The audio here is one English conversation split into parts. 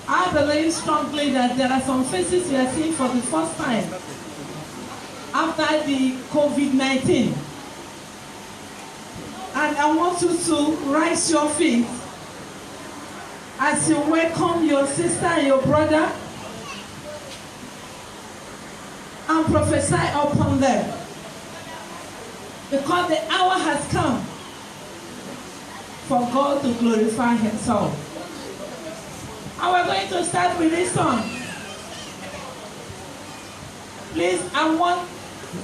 I believe strongly that there are some faces we are seeing for the first time after the COVID-19. And I want you to rise your feet as you welcome your sister and your brother and prophesy upon them. Because the hour has come for God to glorify Himself. And we're going to start with this song. Please, I want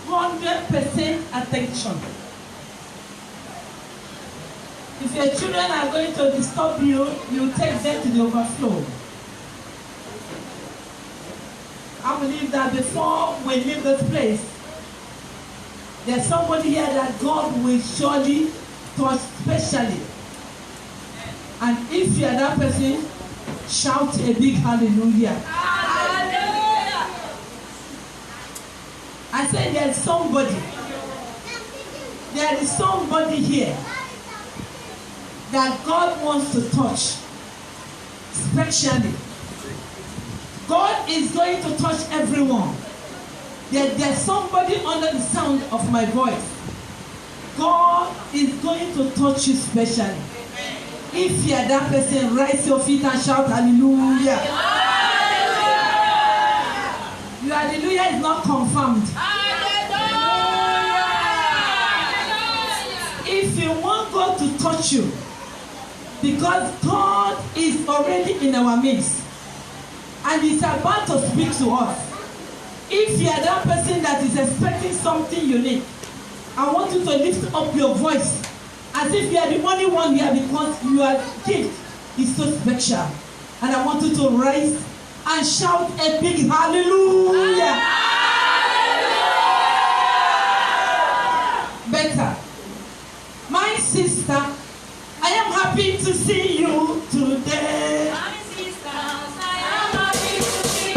100% attention. If your children are going to disturb you, you take them to the overflow. I believe that before we leave this place, there's somebody here that God will surely touch specially. And if you are that person, shout a big hallelujah. Hallelujah. I said there's somebody. There is somebody here that God wants to touch specially. God is going to touch everyone. There's somebody under the sound of my voice. God is going to touch you specially. If you are that person, raise your feet and shout hallelujah. Hallelujah. Your hallelujah is not confirmed. Hallelujah. If you want God to touch you, because God is already in our midst and is about to speak to us. If you are that person that is expecting something unique, I want you to lift up your voice as if you are the only one here because your gift is so special. And I want you to rise and shout a big hallelujah. Hallelujah. Better. My sister, I am happy to see you today. My sister, I am happy to see you.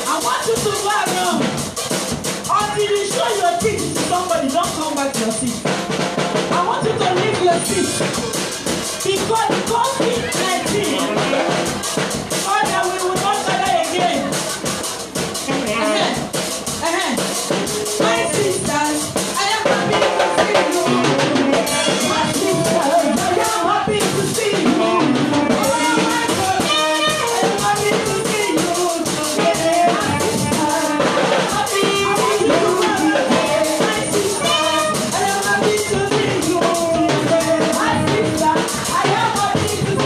I want you to go around until you show your teeth to somebody. Don't come back to your seat. I want you to leave your seat because COVID-19, or that we will not gather again. My sisters, I am happy to see you. My sisters, I am happy to see you. Oh my God, I am happy to see you. My sisters, I want you to run. My sisters, I am happy to see you. My sister, I am happy to see you. My sister, I am happy to see you.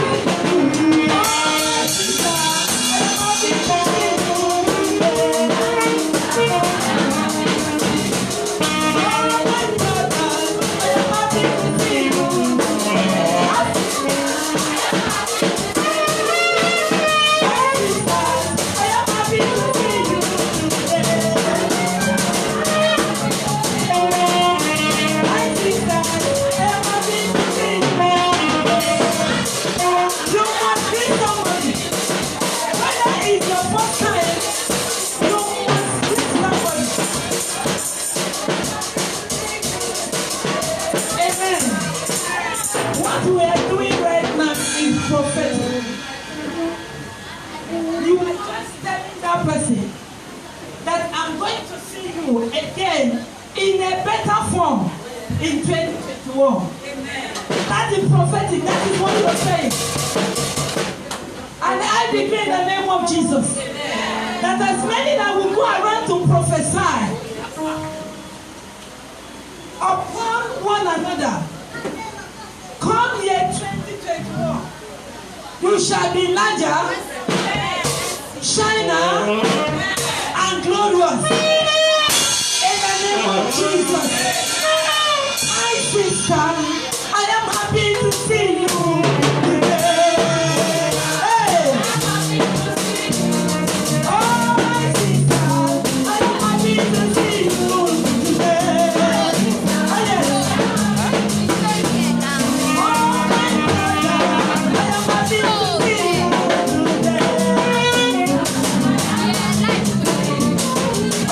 What we are doing right now is prophetic. You are just telling that person that I'm going to see you again in a better form in 2021. Amen. That is prophetic. That is what you are saying. And I declare in the name of Jesus, amen, that as many that will go around to prophesy upon one another, come year 2021, you shall be larger, shiner, and glorious. In the name of Jesus. My sister, I am happy to see you today. Hey. Oh, my sister, I am happy to see you today. Oh, yes. Oh, my brother, I am happy to see you today.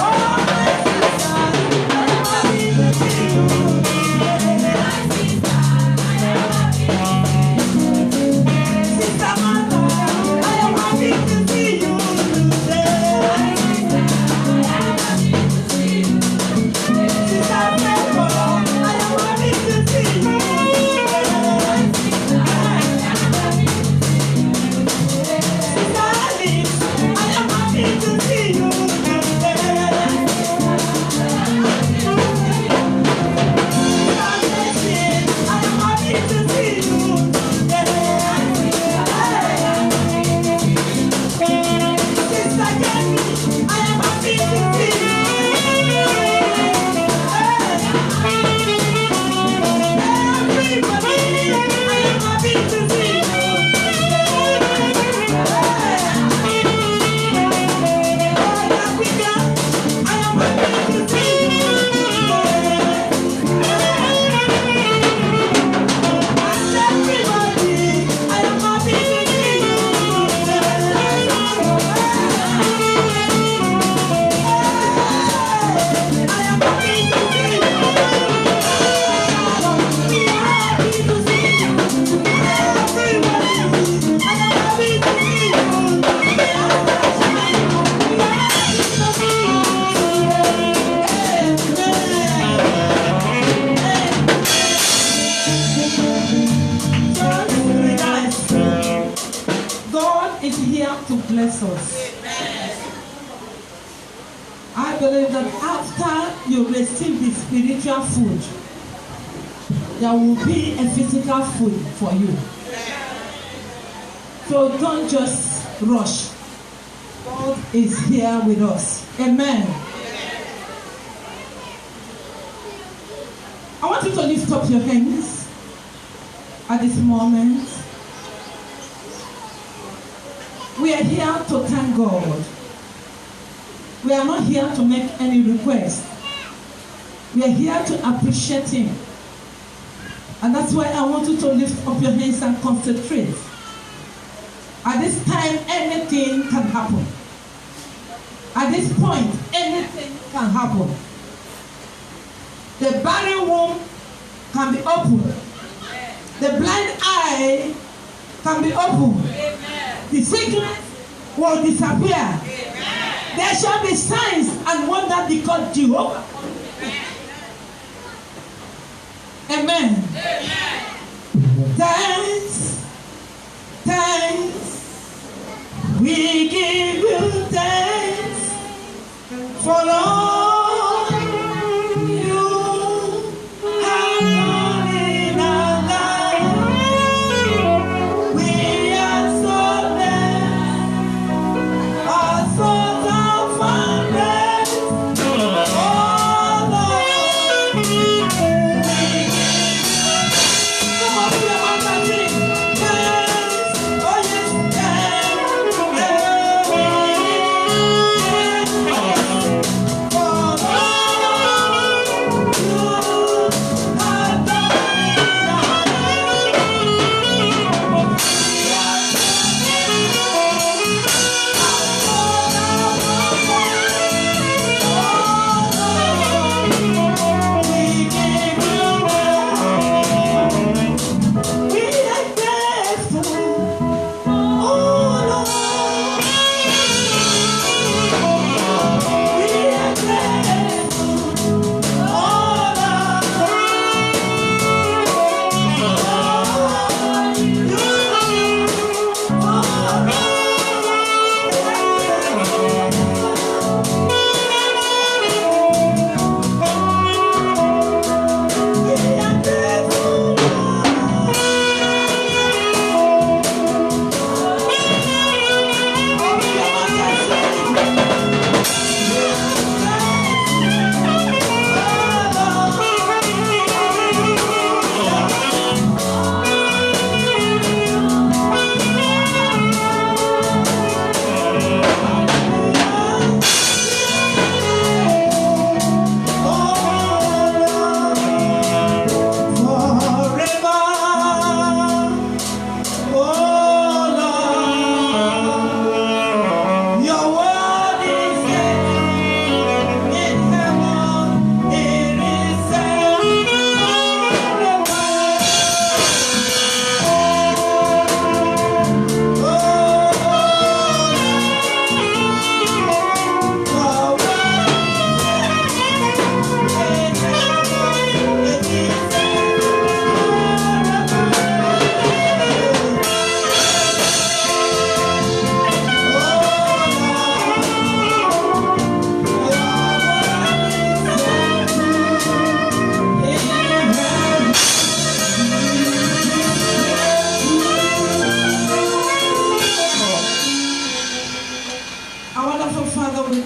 Oh, my sister, I am happy to see you. bless us. I believe that after you receive the spiritual food, there will be a physical food for you. So don't just rush. God is here with us. Amen. I want you to lift up your hands at this moment. We are here to thank God. We are not here to make any request. We are here to appreciate Him. And that's why I want you to lift up your hands and concentrate. At this time, anything can happen. At this point, anything can happen. The barren womb can be opened. The blind eye can be opened. The sickness will disappear. There shall be signs and wonders because Jehovah. Amen. Thanks. We give you thanks for all you have done in our life. We are so blessed, our souls are found rest. Oh Lord, come on, put your mouth and sing. Thanks, oh yes, thanks.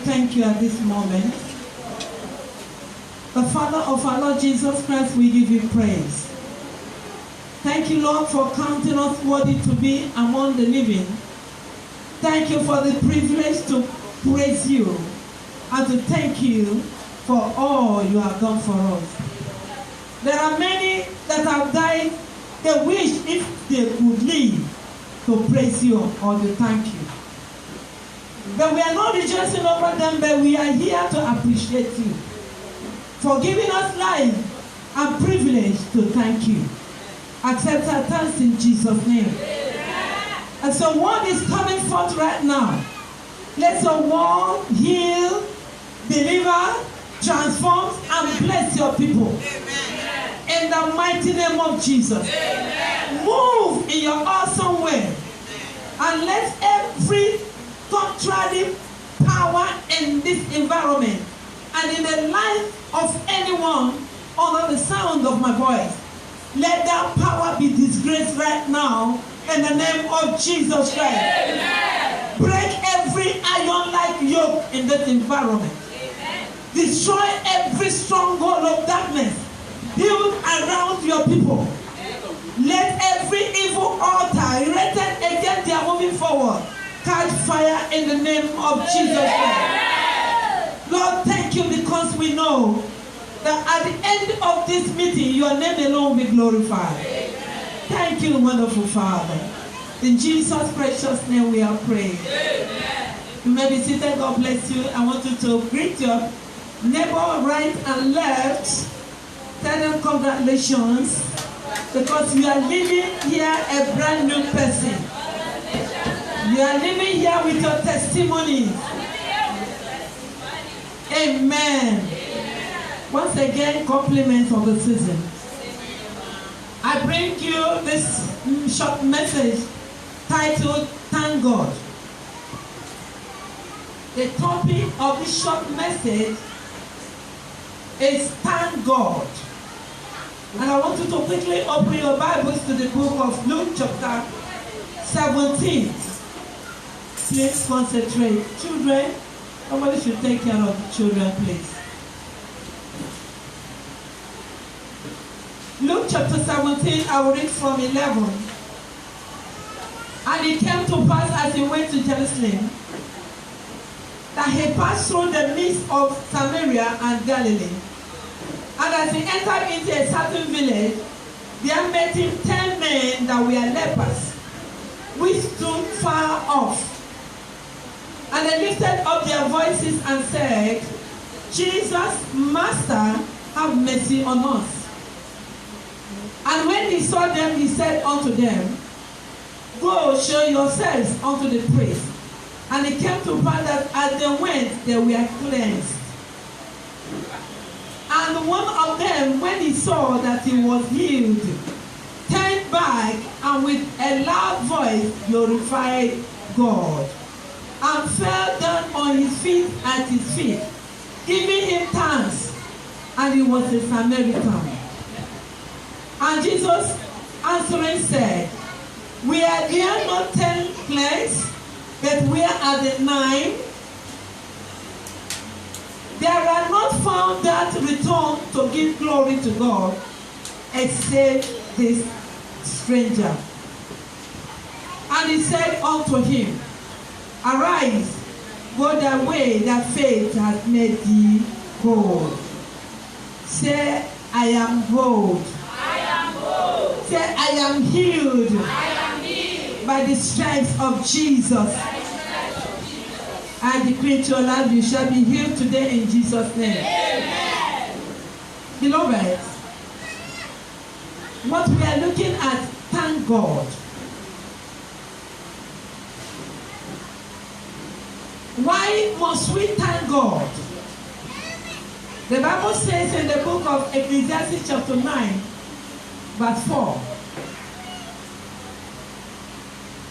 Thank you at this moment. The Father of our Lord Jesus Christ, we give you praise. Thank you, Lord, for counting us worthy to be among the living. Thank you for the privilege to praise you and to thank you for all you have done for us. There are many that have died. They wish if they could live to praise you or to thank you. But we are not rejoicing over them, but we are here to appreciate you for giving us life and privilege to thank you. Accept our thanks in Jesus' name. Amen. And so word is coming forth right now. Let your word heal, deliver, transform, and bless your people. Amen. In the mighty name of Jesus. Amen. Move in your awesome way. And let every contrary power in this environment and in the life of anyone under the sound of my voice, let that power be disgraced right now in the name of Jesus Christ. Amen. Break every iron-like yoke in this environment. Amen. Destroy every stronghold of darkness built around your people. Let every evil altar erected against their moving forward catch fire in the name of Jesus Christ. Lord, thank you because we know that at the end of this meeting, your name alone will be glorified. Thank you, wonderful Father. In Jesus' precious name we are praying. You may be seated. God bless you. I want you to greet your neighbor right and left. Tell them congratulations, because you are living here a brand new person. You are living here with your testimony. Amen. Once again, compliments of the season. I bring you this short message titled Thank God. The topic of this short message is Thank God. And I want you to quickly open your Bibles to the book of Luke chapter 17. Please concentrate. Children, somebody should take care of the children, please. Luke chapter 17, I will read from 11. And it came to pass as he went to Jerusalem that he passed through the midst of Samaria and Galilee. And as he entered into a certain village, there met him 10 men that were lepers, which stood far off. And they lifted up their voices and said, Jesus, Master, have mercy on us. And when he saw them, he said unto them, Go show yourselves unto the priest. And it came to pass that as they went, they were cleansed. And one of them, when he saw that he was healed, turned back and with a loud voice glorified God, and fell down on his feet at his feet, giving him thanks. And he was a Samaritan. And Jesus answering said, Were there not 10 cleansed, but where are the 9? There are not found that return to give glory to God, except this stranger. And he said unto him, Arise, go thy way, that faith hath made thee whole. Say, I am whole. I am whole. Say, I am healed. I am healed. By the stripes of Jesus. I decree to your life, you shall be healed today in Jesus' name. Amen. Beloved, what we are looking at, thank God. Why must we thank God? The Bible says in the book of Ecclesiastes chapter 9, verse 4.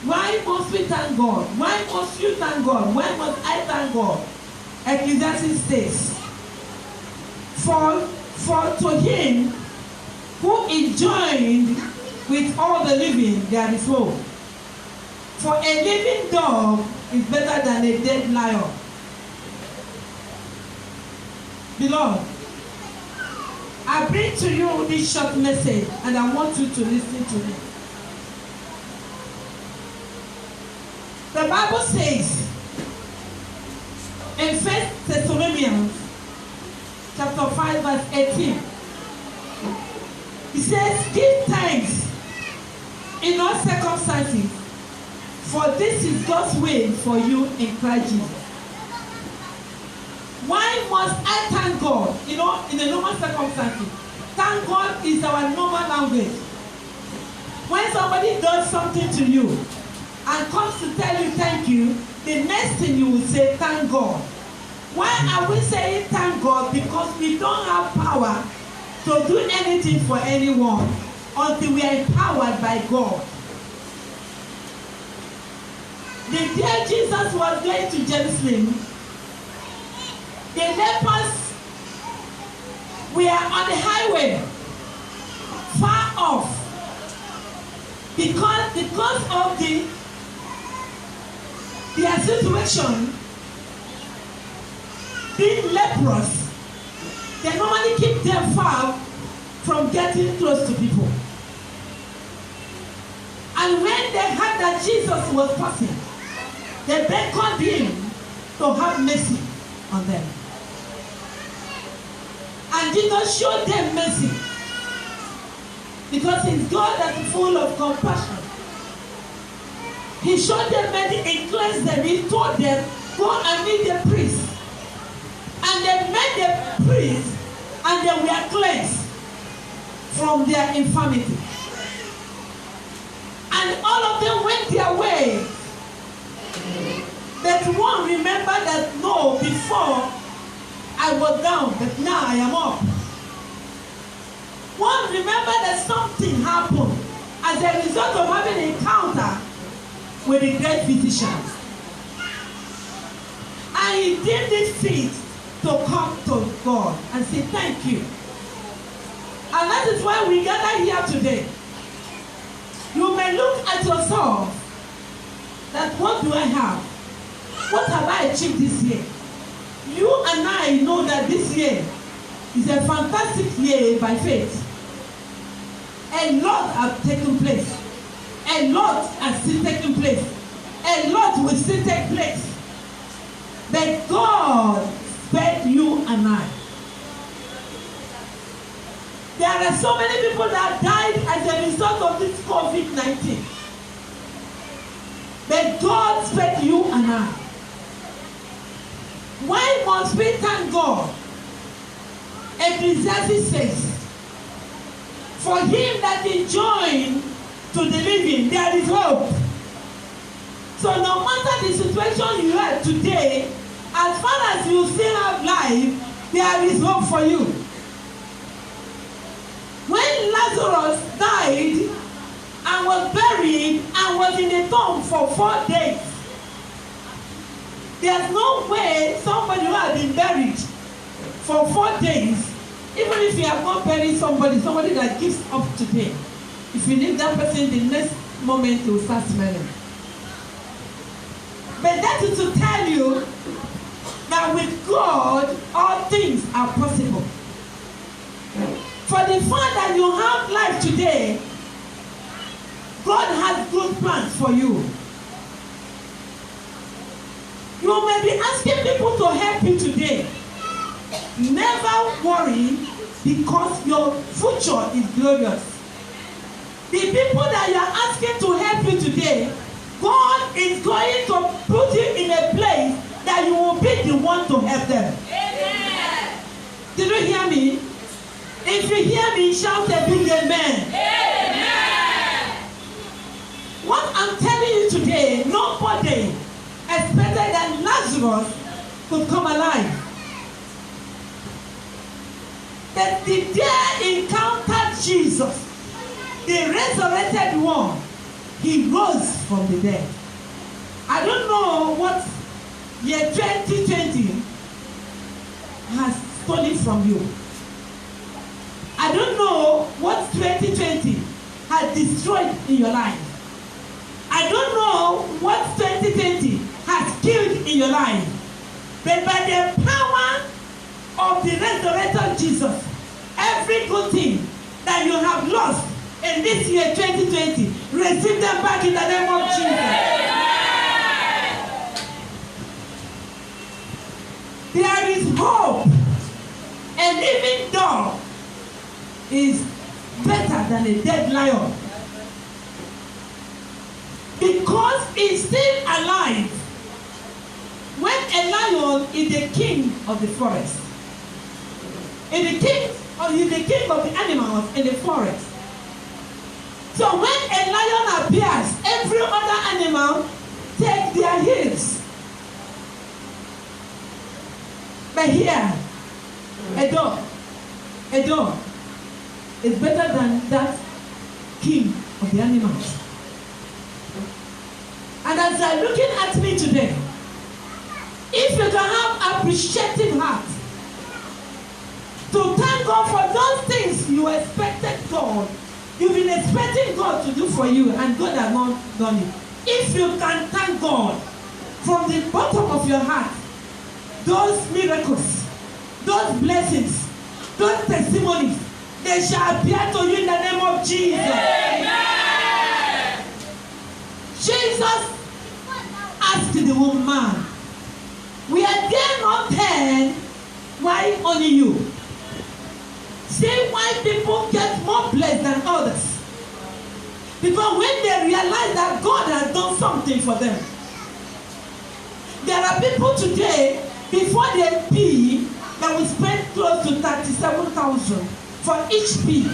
Why must we thank God? Why must you thank God? Why must I thank God? Ecclesiastes says, For to him who is joined with all the living, there is hope. For a living dog is better than a dead lion. Beloved, I bring to you this short message and I want you to listen to me. The Bible says in 1 Thessalonians chapter 5 verse 18, it says, Give thanks in all circumstances, for this is God's will for you in Christ Jesus. Why must I thank God? You know, in the normal circumstances, thank God is our normal language. When somebody does something to you and comes to tell you thank you, the next thing you will say, thank God. Why are we saying thank God? Because we don't have power to do anything for anyone until we are empowered by God. The day Jesus was going to Jerusalem, the lepers were on the highway, far off, because of their situation. Being leprous, they normally keep them far from getting close to people. And when they heard that Jesus was passing, they beckoned him to have mercy on them. And Jesus showed them mercy because he's God that's full of compassion. He showed them mercy, he cleansed them, he told them, go and meet the priest. And they met the priest and they were cleansed from their infirmity. And all of them went their way. But one remembered that, no, before I was down, but now I am up. One remembered that something happened as a result of having an encounter with the great physician. And he deemed it fit to come to God and say thank you. And that is why we gather here today. You may look at yourself that what do I have? What have I achieved this year? You and I know that this year is a fantastic year by faith. A lot has taken place. A lot has still taken place. A lot will still take place. But God spared you and I. There are so many people that died as a result of this COVID-19. But God spared you and I. Why must we thank God? Ecclesiastes says, for him that is joined to the living, there is hope. So no matter the situation you are today, as far as you still have life, there is hope for you. When Lazarus died and was buried and was in a tomb for 4 days, there's no way somebody who has been buried for 4 days, even if you have not buried somebody that gives up today, if you leave that person, the next moment he will start smelling. But that is to tell you that with God, all things are possible. For the fact that you have life today, God has good plans for you. You may be asking people to help you today. Never worry, because your future is glorious. The people that you are asking to help you today, God is going to put you in a place that you will be the one to help them. Amen. Did you hear me? If you hear me, shout a big amen. Amen. What I'm telling you today, nobody expected that Lazarus could come alive. But the day he encountered Jesus, the resurrected one, he rose from the dead. I don't know what year 2020 has stolen from you. I don't know what 2020 has destroyed in your life. I don't know what 2020 has killed in your life. But by the power of the resurrected Jesus, every good thing that you have lost in this year 2020, receive them back in the name of Jesus. There is hope. A living dog is better than a dead lion, because he's still alive. When a lion is the king of the forest, is the king of the animals in the forest. So when a lion appears, every other animal takes their heels. But here, a dog is better than that king of the animals. And as you are looking at me today, if you can have appreciative heart to thank God for those things you expected God, you've been expecting God to do for you, and God has not done it. If you can thank God from the bottom of your heart, those miracles, those blessings, those testimonies, they shall appear to you in the name of Jesus. Amen. Jesus asked the woman, "We are there not 10, why only you?" See why people get more blessed than others. Because when they realize that God has done something for them. There are people today, before they pee, that will spend close to 37,000 for each pee.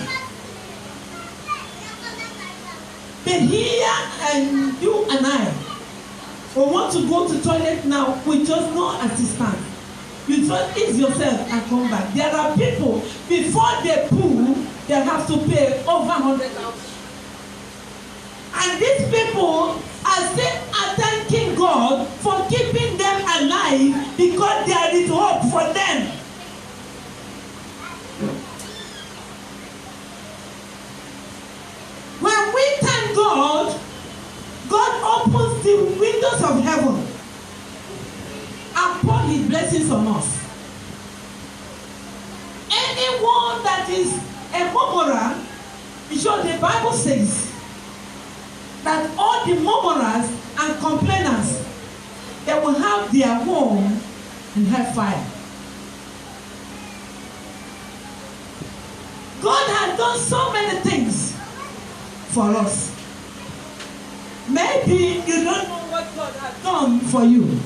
But here, and you and I, we want to go to toilet now with just no assistance. You just ease yourself and come back. There are people, before they poo, they have to pay over 100,000. And these people are still thanking God for keeping them alive because there is hope for them. When we thank God, God opens the windows of heaven and pour his blessings on us. Anyone that is a murmurer, because the Bible says that all the murmurers and complainers, they will have their home in hellfire. God has done so many things for us. Maybe you don't know what God has done for you.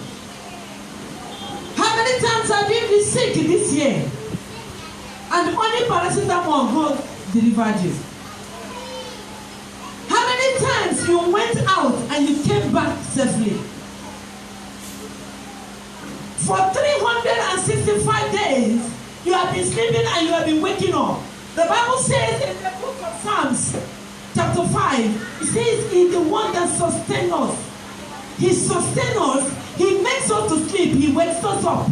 How many times have you been sick this year? And only paracetamol God delivered you. How many times you went out and you came back safely? For 365 days, you have been sleeping and you have been waking up. The Bible says in the book of Psalms, chapter 5, it says he's the one that sustains us. He sustains us. He makes us to sleep. He wakes us up.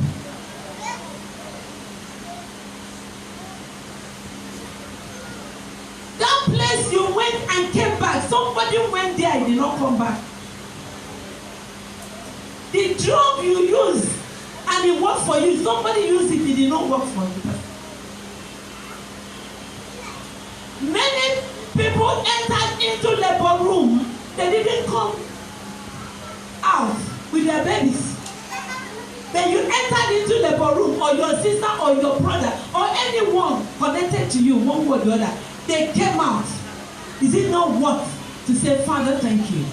That place you went and came back, somebody went there and did not come back. The drug you used and it worked for you, somebody used it, it did not work for you. Many people entered into labor room, they didn't come out with their babies. Then you entered into labor room, or your sister or your brother or anyone connected to you, one way or the other, they came out. Is it not worth to say, Father, thank you?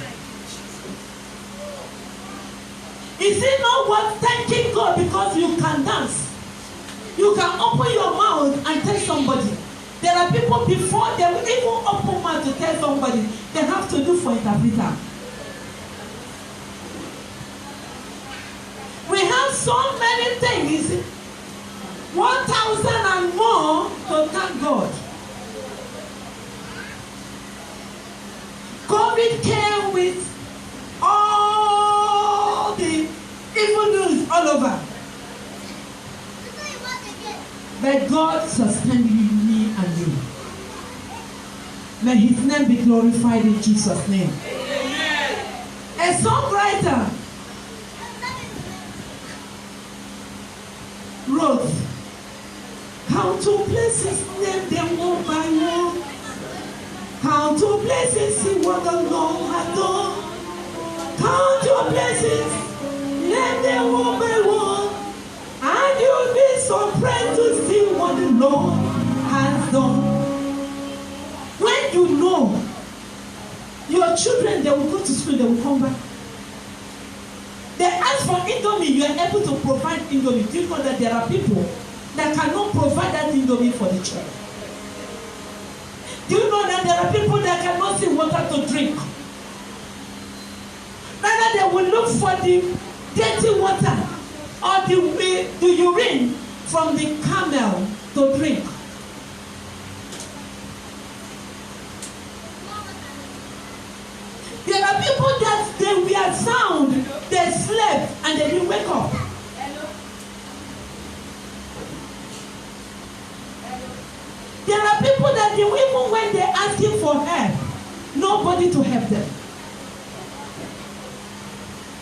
Is it not worth thanking God because you can dance? You can open your mouth and tell somebody. There are people before they will even open mouth to tell somebody, they have to do for interpreter. We have so many things, 1,000 and more to thank God. COVID came with all the evil news all over. But God sustained me and you. May his name be glorified in Jesus' name. Amen. A songwriter wrote, count to places, name them one by one. Count your blessings, see what the Lord has done. Count your blessings, name them one by one. And you'll be surprised to see what the Lord has done. When you know your children, they will go to school, they will come back. They ask for Indomie, you are able to provide Indomie. Do you know that there are people that cannot provide that Indomie for the child? Do you know that there are people that cannot see water to drink? Rather, they will look for the dirty water or the urine from the camel to drink. There are people that They were sound, they slept, and they didn't wake up. There are people that even when they're asking for help, nobody to help them.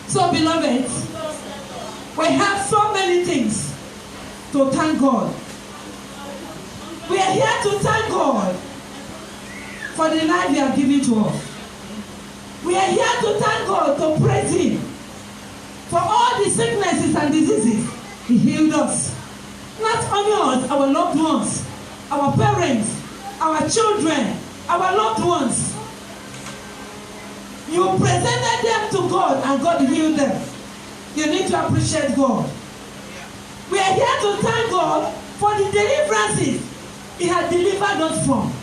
So, beloved, we have so many things to thank God. We are here to thank God for the life He has given to us. We are here to thank God, to praise Him for all the sicknesses and diseases He healed us. Not only us, our loved ones, our parents, our children, our loved ones. You presented them to God and God healed them. You need to appreciate God. We are here to thank God for the deliverances He has delivered us from.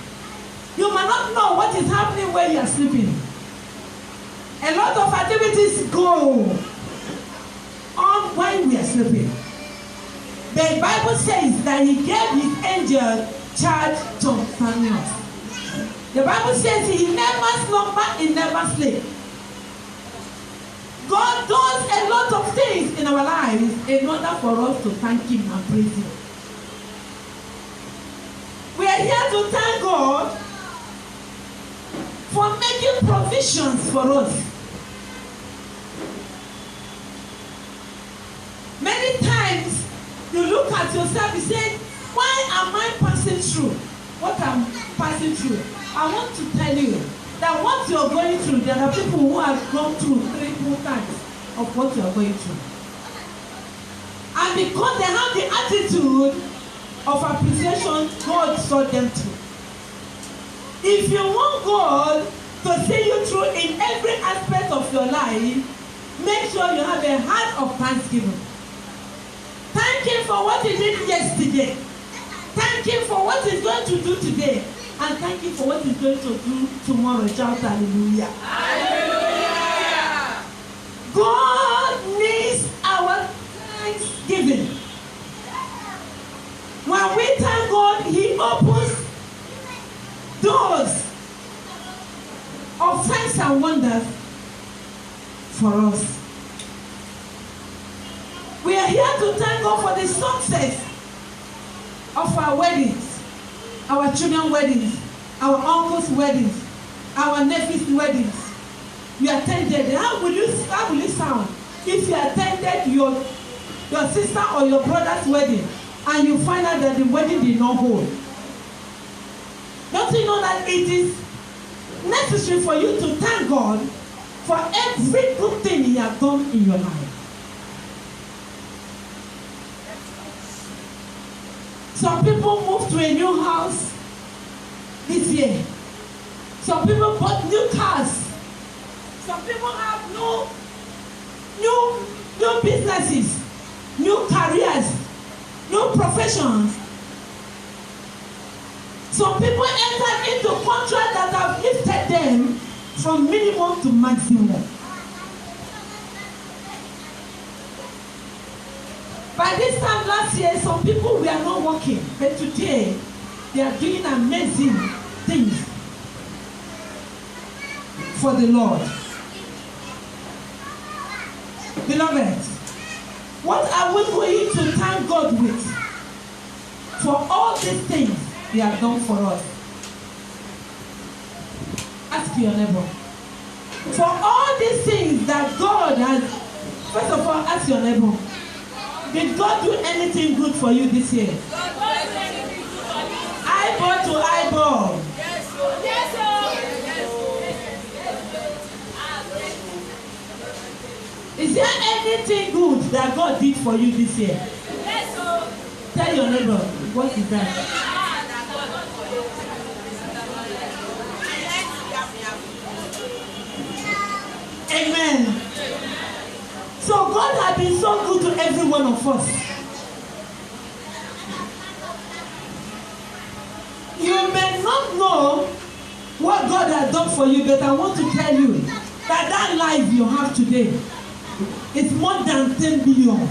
You might not know what is happening when you are sleeping. A lot of activities go on when we are sleeping. The Bible says that He gave His angel charge to concerning us. The Bible says He never slumber, He never sleep. God does a lot of things in our lives in order for us to thank Him and praise Him. We are here to thank God for making provisions for us. Many times you look at yourself and say, why am I passing through what I'm passing through? I want to tell you that what you're going through, there are people who have gone through 3 times of what you're going through. And because they have the attitude of appreciation, God saw them through. If you want God to see you through in every aspect of your life, make sure you have a heart of thanksgiving. Thank Him for what He did yesterday. Thank Him for what He's going to do today. And thank Him for what He's going to do tomorrow. Shout hallelujah. Hallelujah. God needs our thanksgiving. When we thank God, He opens doors of signs and wonders for us. We are here to thank God for the success of our weddings, our children's weddings, our uncles' weddings, our nephews' weddings. You attended. How will you sound if you attended your sister or your brother's wedding and you find out that the wedding did not hold? Don't you know that it is necessary for you to thank God for every good thing He has done in your life? Some people moved to a new house this year. Some people bought new cars. Some people have new businesses, new careers, new professions. Some people entered into contracts that have lifted them from minimum to maximum. By this time last year, some people were not working, but today they are doing amazing things for the Lord. Beloved, what are we going to thank God with for all these things He has done for us? Ask your neighbor. For all these things that God has, first of all, ask your neighbor. Did God do anything good for you this year? Eyeball to eyeball. Yes, sir. Yes, sir. Is there anything good that God did for you this year? Yes, sir. Tell your neighbor, what is that? Amen. So God has been so good to every one of us. You may not know what God has done for you, but I want to tell you that life you have today is more than 10 billion.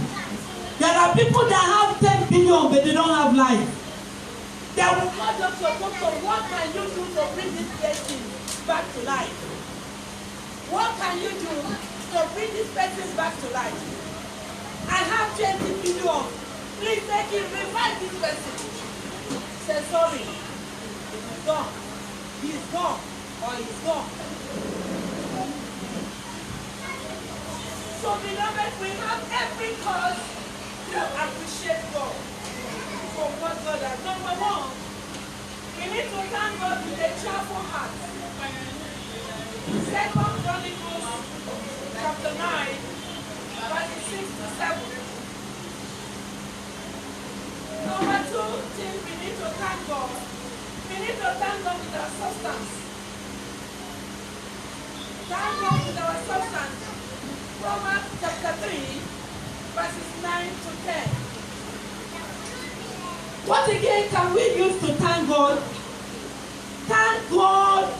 There are people that have 10 billion, but they don't have life. They will not just support. So what can you do to bring this blessing back to life? What can you do to bring this person back to life. I have 20 million. Please take him, revive this person. Say sorry. He's gone. He's gone. Or he's gone. So beloved, we have every cause to appreciate God for what God has done. Number one, we need to thank God with a cheerful heart. Second Chronicles chapter 9, verses 6 to 7. Number two thing we need to thank God. We need to thank God with our substance. Thank God with our substance. Proverbs chapter 3, verses 9 to 10. What again can we use to thank God? Thank God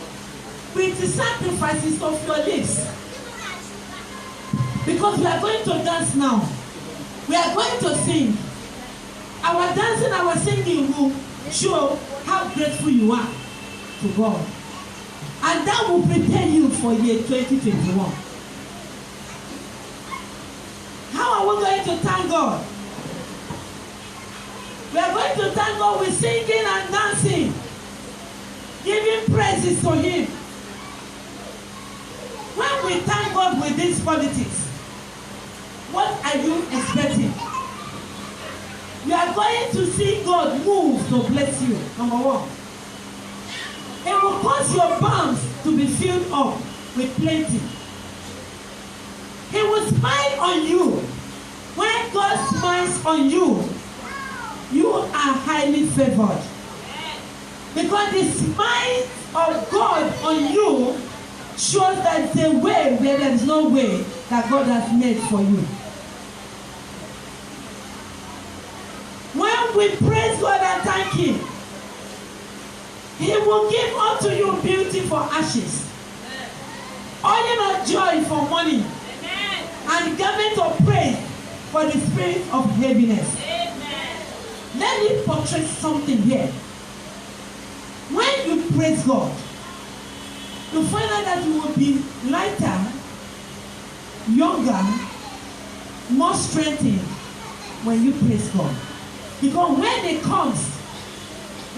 with the sacrifices of your lips. Because we are going to dance now. We are going to sing. Our dancing, our singing will show how grateful you are to God. And that will prepare you for year 2021. How are we going to thank God? We are going to thank God with singing and dancing, giving praises to Him. When we thank God with these qualities, what are you expecting? You are going to see God move to bless you. Number one. It will cause your barns to be filled up with plenty. He will smile on you. When God smiles on you, you are highly favored. Because the smile of God on you shows that it's a way where there is no way that God has made for you. When we praise God and thank Him, He will give unto you beauty for ashes, oil of joy for mourning, and garment of praise for the spirit of heaviness. Let me portray something here. When you praise God, you find out that you will be lighter, younger, more strengthened when you praise God. Because when He comes,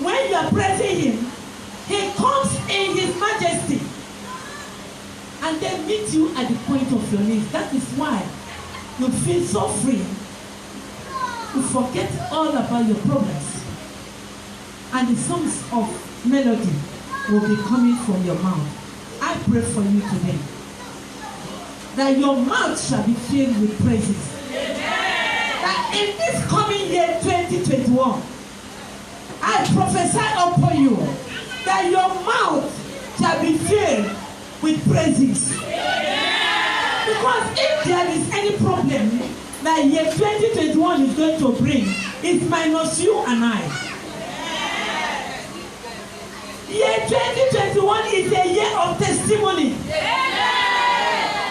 when you are praising Him, He comes in His majesty and then meet you at the point of your needs. That is why you feel so free to forget all about your problems. And the songs of melody will be coming from your mouth. I pray for you today that your mouth shall be filled with praises. That in this coming year 2021, I prophesy upon you that your mouth shall be filled with praises. Because if there is any problem that year 2021 is going to bring, it's minus you and I. Year 2021 is a year of testimony.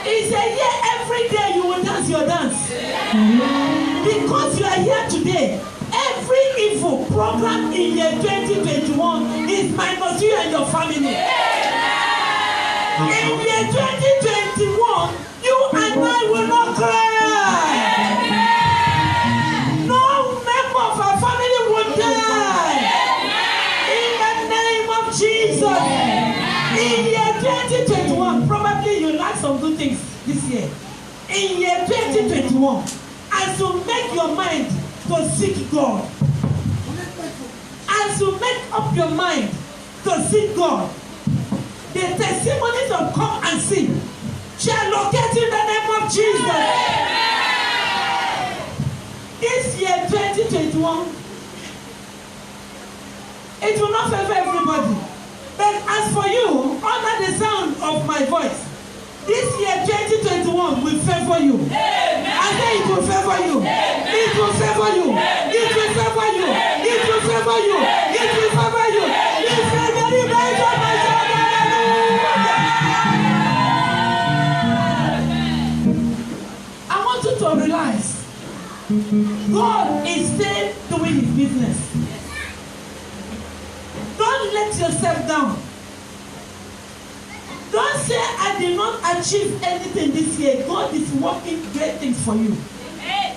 It's a year every day you will dance your dance. Because you are here today, every evil program in year 2021 is minus you and your family. In year 2021, you and I will not cry. No member of our family will die. In the name of Jesus. In year 2021, probably you like some good things this year. In year 2021, as you make your mind to seek God, as you make up your mind to seek God, the testimonies of come and see shall locate in the name of Jesus. This year 2021, it will not favor everybody. But as for you, under the sound of my voice, this year 2021 will favor you. I say it will favor you. It will favor you. It will favor you. It will favor you. It will favor you. It's a very bad job, my son. I want you to realize God is still doing His business. Don't let yourself down. Don't say at did not achieve anything this year, God is working great things for you. Amen.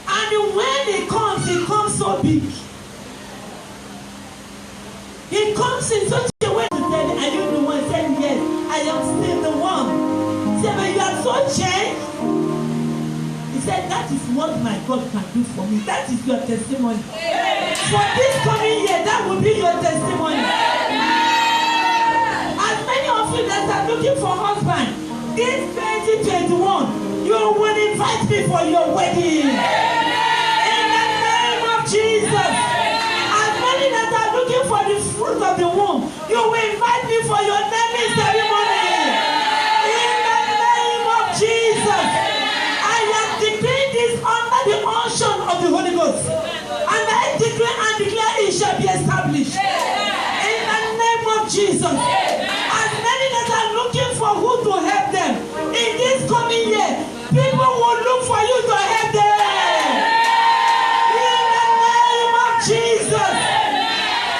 And when He comes so big. He comes in such a way to tell you, are you the one? Saying, yes, I am still the one. He said, but you are so changed. He said, that is what my God can do for me. That is your testimony. Amen. For this coming year, that will be your testimony. Amen. As many of you that are looking for husband, this 2021, you will invite me for your wedding. In the name of Jesus. As many that are looking for the fruit of the womb, you will invite me for your naming ceremony. In the name of Jesus. I am declaring this under the unction of the Holy Ghost. And I declare and declare it shall be established. In the name of Jesus. As many that are looking for who to help them in this coming year, people will look for you to help them. In the name of Jesus.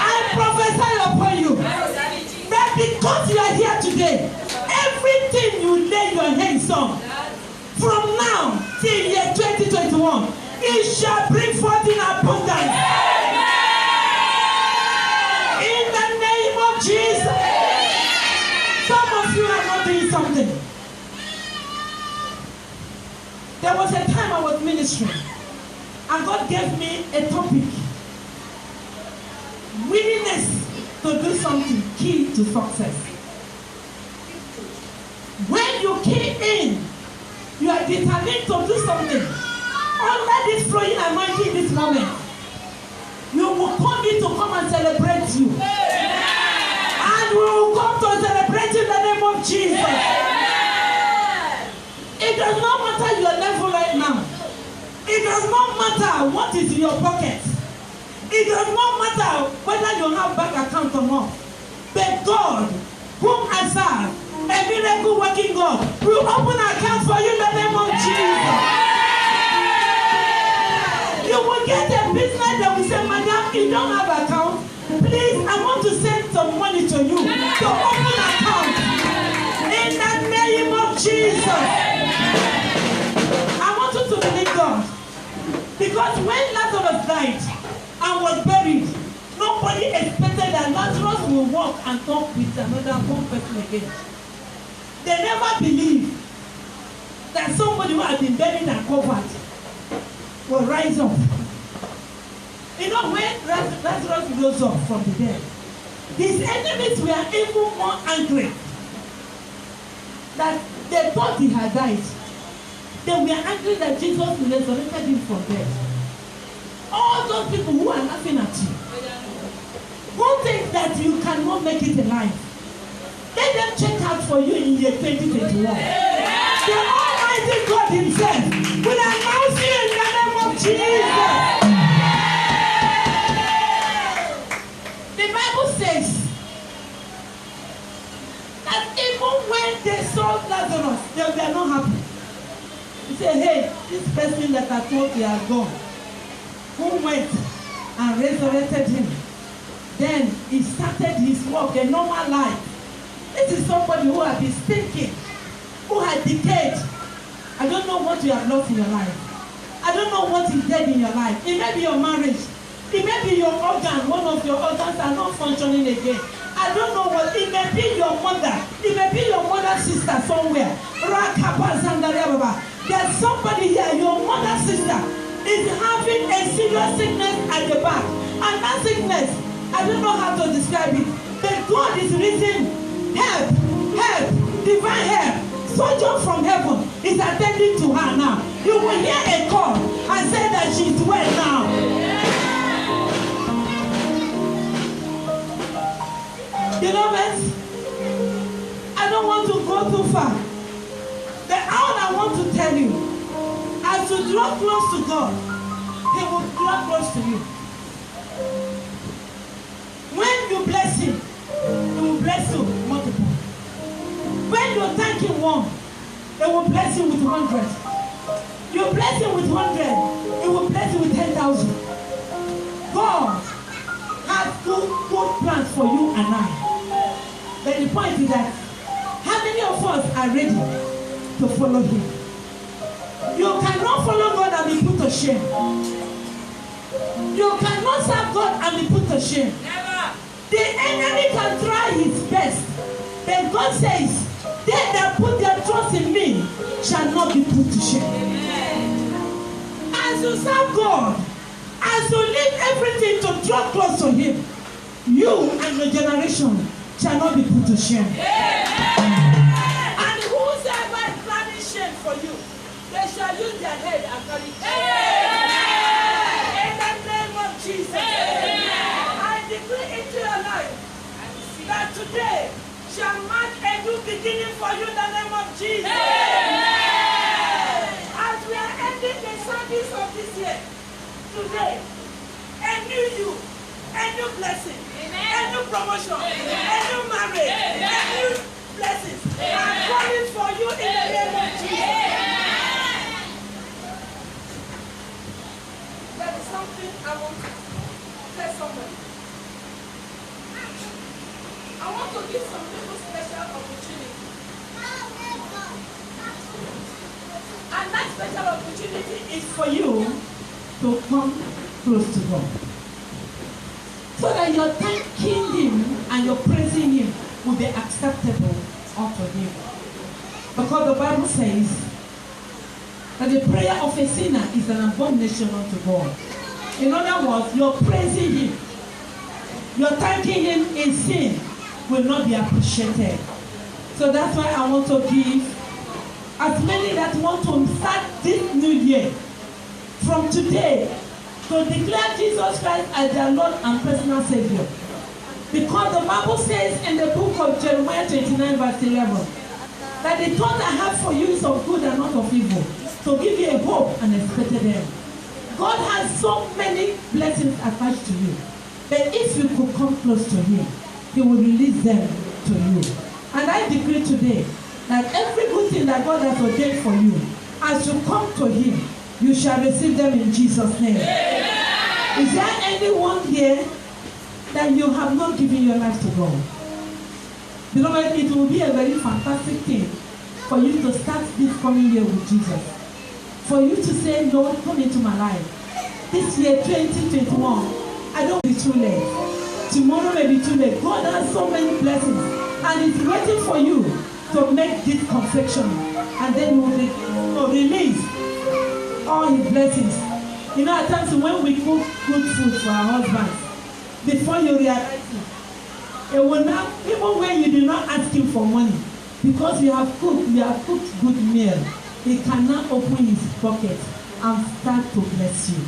I prophesy upon you that because you are here today, everything you lay your hands on from now till year 2021, it shall bring forth in abundance. In the name of Jesus. Some of you are not doing something. There was a time I was ministering, and God gave me a topic. Willingness to do something, key to success. When you key in, you are determined to do something. Under this flowing anointing this moment, you will come in to come and celebrate you. And we will come to celebrate in the name of Jesus. It does not matter your level right now. It does not matter what is in your pocket. It does not matter whether you have bank account or not. But God, whom I serve, a miracle working God, will open an account for you in the name of Jesus. You will get a business that will say, Madam, you don't have account. Please, I want to send some money to you to open account. In the name of Jesus. I want you to believe God. Because when Lazarus died and was buried, nobody expected that Lazarus will walk and talk with another one person again. They never believed that somebody who had been buried and covered will rise up. You know, when Lazarus rose up from the dead, his enemies were even more angry that they thought he had died. They were angry that Jesus resurrected him from death. All those people who are laughing at you, who think that you cannot make it in life, let them check out for you in year 2021. The Almighty God Himself will announce you in the name of Jesus. The Bible says that even when they saw Lazarus, they were not happy. He said, hey, this person that I thought they are gone, who went and resurrected him, then he started his work, a normal life. This is somebody who has been stinking, who had decayed. I don't know what you have lost in your life. I don't know what is dead in your life. It may be your marriage. It may be your organ. One of your organs are not functioning again. I don't know what. It may be your mother. It may be your mother's sister somewhere. There's somebody here, your mother's sister, is having a serious sickness at the back. And that sickness, I don't know how to describe it. But God is raising help, divine help. Surgeon from heaven is attending to her now. You will hear a call and say that she's well now. Beloved, I don't want to go too far. But all I want to tell you, as you draw close to God, He will draw close to you. When you bless Him, He will bless you multiple. When you thank Him one, He will bless you with 100. You bless Him with 100, He will bless you with 10,000. God has good plans for you and I. But the point is that many of us are ready to follow him. You cannot follow God and be put to shame. You cannot serve God and be put to shame. Never. The enemy can try his best, but God says, they that put their trust in me shall not be put to shame. Amen. As you serve God, as you leave everything to draw close to him, you and your generation shall not be put to shame. And whosoever is planning shame for you, they shall use their head and carry it. In the name of Jesus, I decree into your life that today shall mark a new beginning for you in the name of Jesus. As we are ending the service of this year, today, a new you, a new blessing, a new promotion, a new marriage, a new blessings are coming for you in the name of Jesus. There is something I want to tell somebody. I want to give some people special opportunity. And that special opportunity is for you to come close to God. So that your thanking him and your praising him will be acceptable unto him. Because the Bible says that the prayer of a sinner is an abomination unto God. In other words, you're praising him. You're thanking him in sin will not be appreciated. So that's why I want to give as many that want to start this new year from today to declare Jesus Christ as their Lord and personal Savior. Because the Bible says in the book of Jeremiah 29 verse 11 that the thought I have for you is of good and not of evil, to give you a hope and expected end. God has so many blessings attached to you, but if you could come close to him, he will release them to you. And I decree today that every good thing that God has ordained for you, as you come to him, you shall receive them in Jesus' name. Amen. Is there anyone here that you have not given your life to God? Beloved, it will be a very fantastic thing for you to start this coming year with Jesus. For you to say, Lord, come into my life. This year, 2021, I don't be too late. Tomorrow may be too late. God has so many blessings, and it's waiting for you to make this confession, and then you will release all his blessings. You know, at times when we cook good food for our husbands, before you realize it will not, even when you do not ask him for money, because you have cooked good meal, he cannot open his pocket and start to bless you.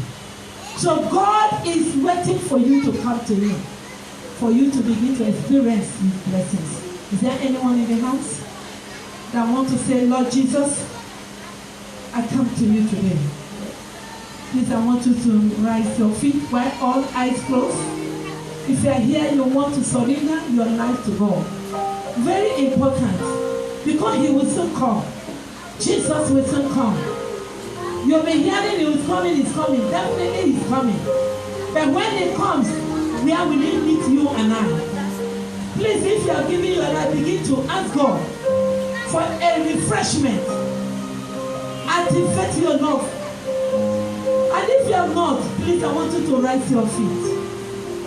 So God is waiting for you to come to him, for you to begin to experience his blessings. Is there anyone in the house that want to say, Lord Jesus, I come to you today. Please, I want you to rise your feet while all eyes closed. If you are here, you want to surrender your life to God. Very important, because he will soon come. Jesus will soon come. You'll be hearing he is coming, he's coming. Definitely he's coming. But when he comes, where will he meet you and I? Please, if you are giving your life, begin to ask God for a refreshment. Activate your love. And if you have not, please, I want you to rise your feet.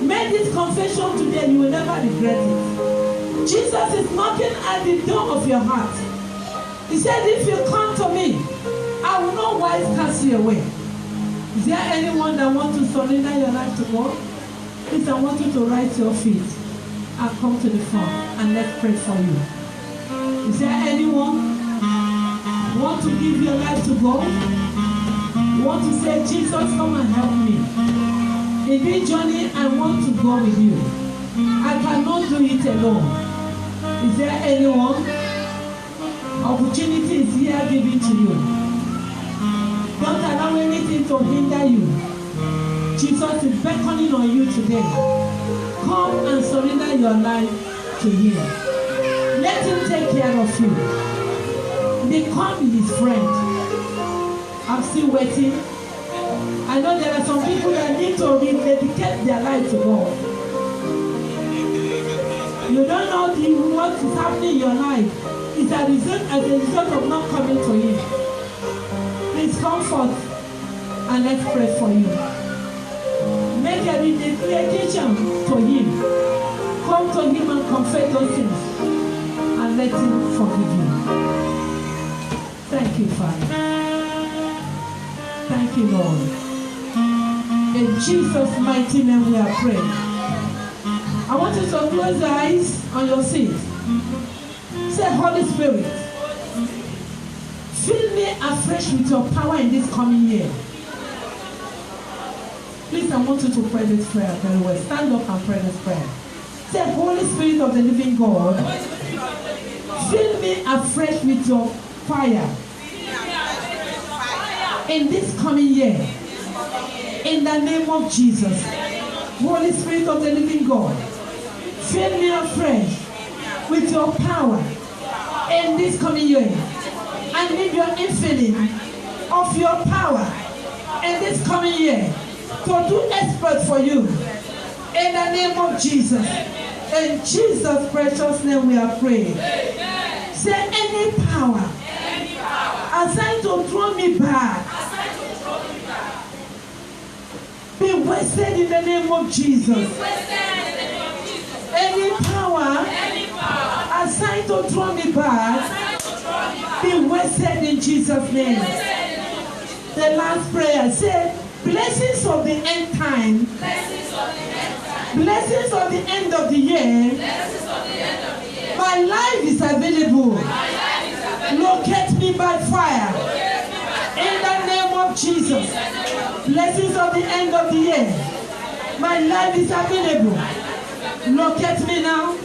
Make this confession today, you will never regret it. Jesus is knocking at the door of your heart. He said, if you come to me, I will no wise cast you away. Is there anyone that wants to surrender your life to God? Please, I want you to rise your feet and come to the front, and let's pray for you. Is there anyone who want to give your life to God? You want to say, Jesus, come and help me. In this journey, I want to go with you. I cannot do it alone. Is there anyone? Opportunity is here given to you. Don't allow anything to hinder you. Jesus is beckoning on you today. Come and surrender your life to him. Let him take care of you. Become his friend. I'm still waiting. I know there are some people that need to rededicate their life to God. You don't know what is happening in your life. is as a result of not coming to him. Please come forth and let's pray for you. Make a dedication to him. Come to him and confess those sins and let him forgive you. Thank you, Father. Thank you, Lord. In Jesus' mighty name we are praying. I want you to close your eyes on your seat. Say, Holy Spirit, fill me afresh with your power in this coming year. Please, I want you to pray this prayer very well. Stand up and pray this prayer. Say, Holy Spirit of the living God, fill me afresh with your fire in this coming year. In the name of Jesus. Holy Spirit of the living God, fill me afresh with your power in this coming year. I need your infilling of your power in this coming year to do expert for you. In the name of Jesus. In Jesus' precious name we are praying. Say, any power assigned to throw me back, be wasted in the name of Jesus. Any power assigned to throw me back, be wasted in Jesus' name. The last prayer, say, blessings of the end time, blessings of the end of the year, my life is available. Locate me by fire. In the name of Jesus. Blessings of the end of the year. My life is available. Locate me now.